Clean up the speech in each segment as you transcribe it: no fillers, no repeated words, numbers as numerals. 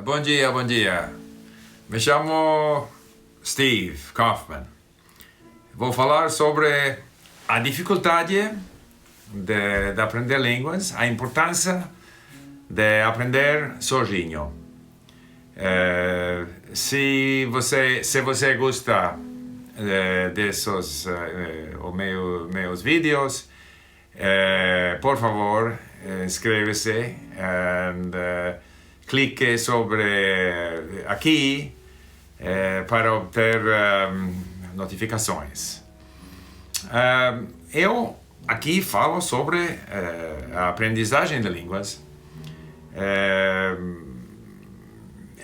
bom dia, bom dia. Me chamo Steve Kaufman. Vou falar sobre a dificuldade de aprender línguas, a importância de aprender sozinho. Se você gosta desses meus vídeos, por favor, inscreva-se e clique sobre aqui para obter notificações. Eu aqui falo sobre a aprendizagem de línguas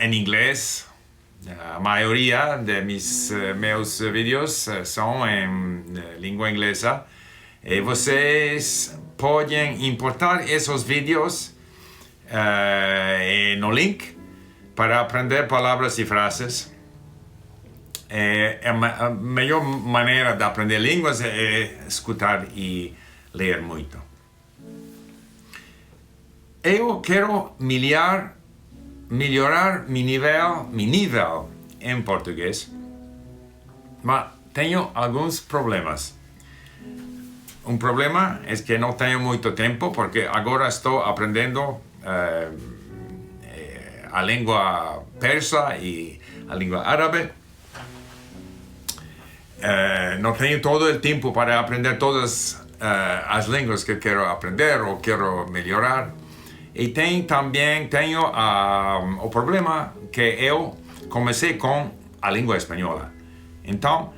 em inglês. A maioria de meus vídeos são em língua inglesa e vocês podem importar esses vídeos no link para aprender palavras e frases. A melhor maneira de aprender línguas é escutar e ler muito. Eu quero melhorar meu nível em português, mas tenho alguns problemas. Um problema é que não tenho muito tempo, porque agora estou aprendendo a língua persa e a língua árabe. Não tenho todo o tempo para aprender todas as línguas que quero aprender ou quero melhorar. E também tenho o problema que eu comecei com a língua espanhola. Então,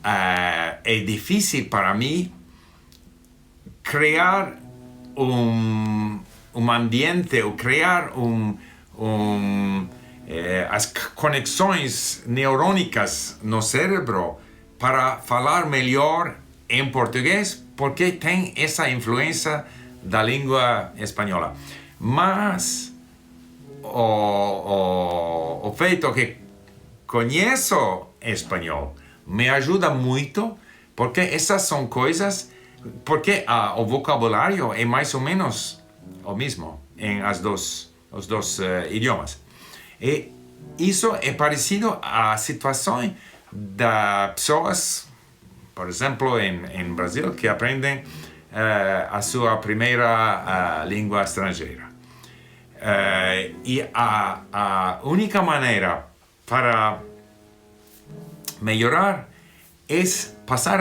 é difícil para mim criar um ambiente, ou criar as conexões neurônicas no cérebro para falar melhor em português, porque tem essa influência da língua espanhola. Mas o feito que conheço espanhol me ajuda muito, porque essas são coisas, porque o vocabulário é mais ou menos o mesmo em os dois idiomas. E isso é parecido à situação das pessoas, por exemplo, em Brasil, que aprendem a sua primeira língua estrangeira. E a única maneira para melhorar é passar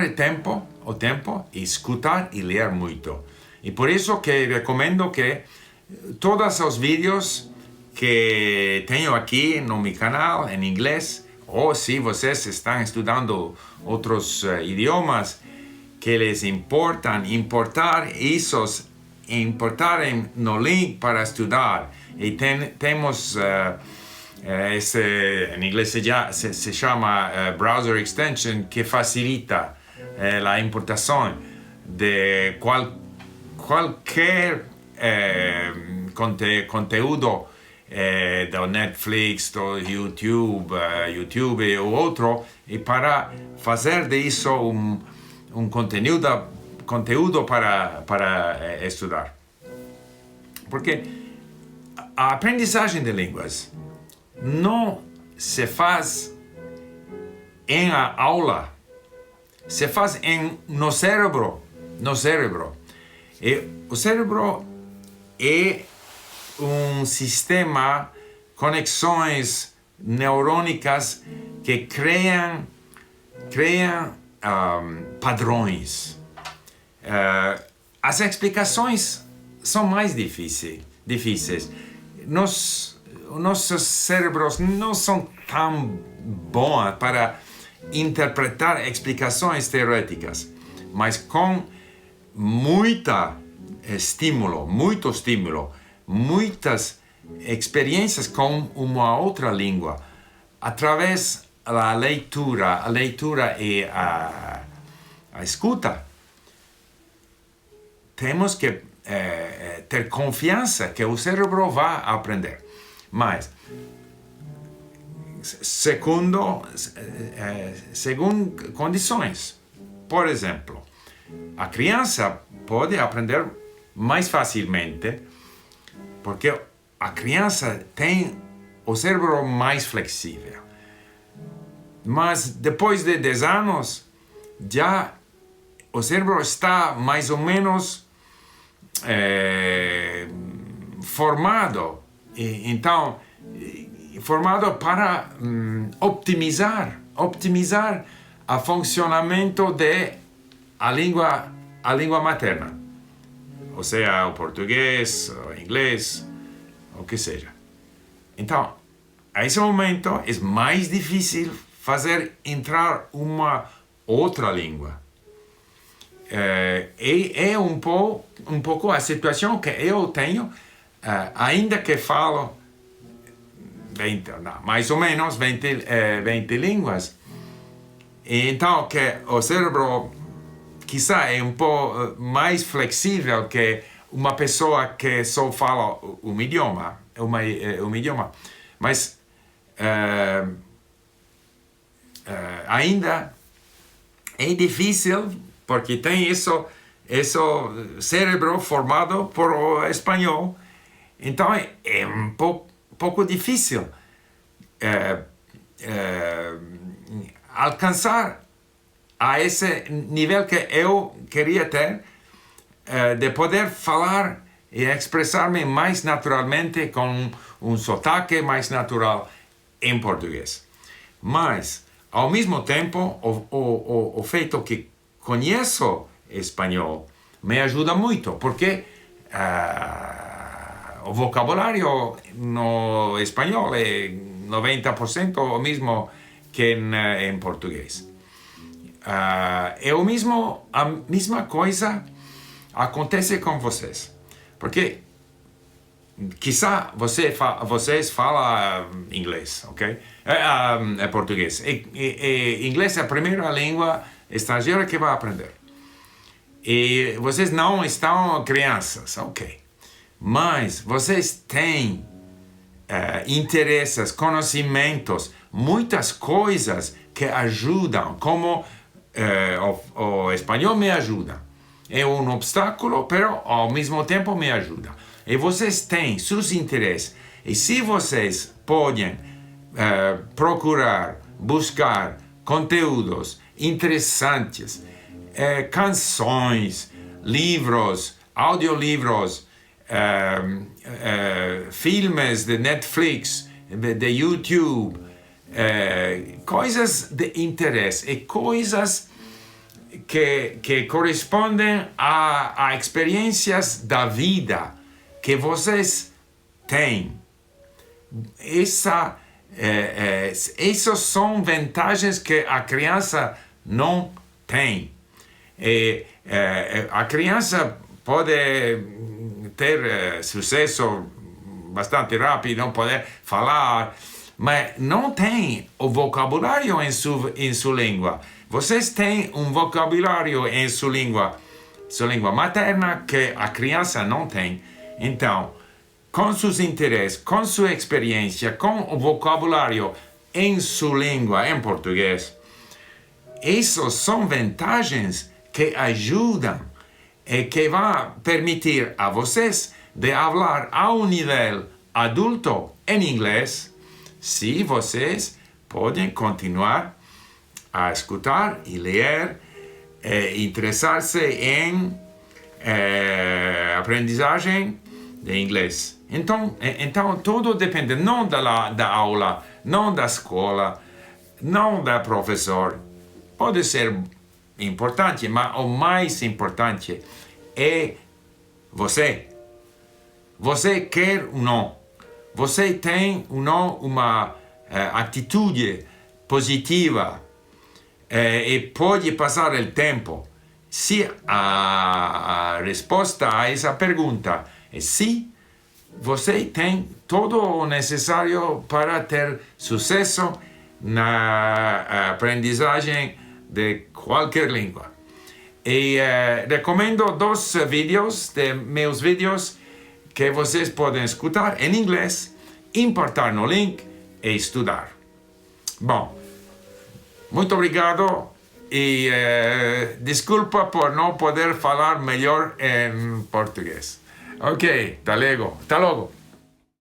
o tempo e escutar e ler muito. E por isso que recomendo que todos os vídeos que tenho aqui no meu canal em inglês, ou se vocês estão estudando outros idiomas, que les importam, importarem no link para estudar. E temos em inglês se chama browser extension, que facilita a importação de qualquer conteúdo do Netflix, do YouTube ou outro, e para fazer disso um conteúdo para estudar. Porque a aprendizagem de línguas não se faz em a aula, se faz no cérebro. E o cérebro é um sistema, conexões neurônicas que criam padrões. As explicações são mais difíceis. Nossos cérebros não são tão bons para interpretar explicações teóricas, mas com muito estímulo, muitas experiências com uma outra língua, através da leitura e a escuta, temos que ter confiança que o cérebro vai aprender. Mas, segundo condições. Por exemplo, a criança pode aprender mais facilmente porque a criança tem o cérebro mais flexível. Mas depois de 10 anos, já o cérebro está mais ou menos formado. Então, formado para optimizar o funcionamento da língua materna. Ou seja, o português, o inglês, o que seja. Então, a esse momento é mais difícil fazer entrar uma outra língua. É um pouco a situação que eu tenho, ainda que falo 20, não, mais ou menos 20 línguas. Então, que o cérebro, quizá, é um pouco mais flexível que uma pessoa que só fala um idioma. Mas ainda é difícil porque tem esse cérebro formado por o espanhol. Então é um pouco difícil alcançar a esse nível que eu queria ter, de poder falar e expressar-me mais naturalmente com um sotaque mais natural em português. Mas, ao mesmo tempo, o feito que conheço espanhol me ajuda muito, porque o vocabulário no espanhol é 90% o mesmo que em português. É a mesma coisa acontece com vocês, porque quizá vocês falam inglês, ok? Português. Inglês é a primeira língua estrangeira que vai aprender. E vocês não estão crianças, ok? Mas vocês têm interesses, conhecimentos, muitas coisas que ajudam, como o espanhol me ajuda. É um obstáculo, mas ao mesmo tempo me ajuda. E vocês têm seus interesses. E se vocês podem procurar, buscar conteúdos interessantes, canções, livros, audiolivros, filmes de Netflix, de YouTube, coisas de interesse e coisas que correspondem a experiências da vida que vocês têm. Essas são vantagens que a criança não tem. A criança pode ter sucesso bastante rápido, não poder falar, mas não tem o vocabulário em sua língua. Vocês têm um vocabulário em sua língua materna que a criança não tem. Então, com seus interesses, com sua experiência, com o vocabulário em sua língua, em português, essas são vantagens que ajudam e que vão permitir a vocês de falar a um nível adulto em inglês, se vocês podem continuar a escutar e ler, interessar-se em aprendizagem de inglês. Então tudo depende não da aula, não da escola, não da professor. Pode ser importante, mas o mais importante é você. Você quer ou não? Você tem ou não uma atitude positiva e pode passar o tempo? Se a resposta a essa pergunta é sim, você tem todo o necessário para ter sucesso na aprendizagem de qualquer língua. E recomendo 2 vídeos de meus vídeos que vocês podem escutar em inglês, importar no link e estudar. Bom, muito obrigado e desculpa por não poder falar melhor em português. Ok, hasta luego.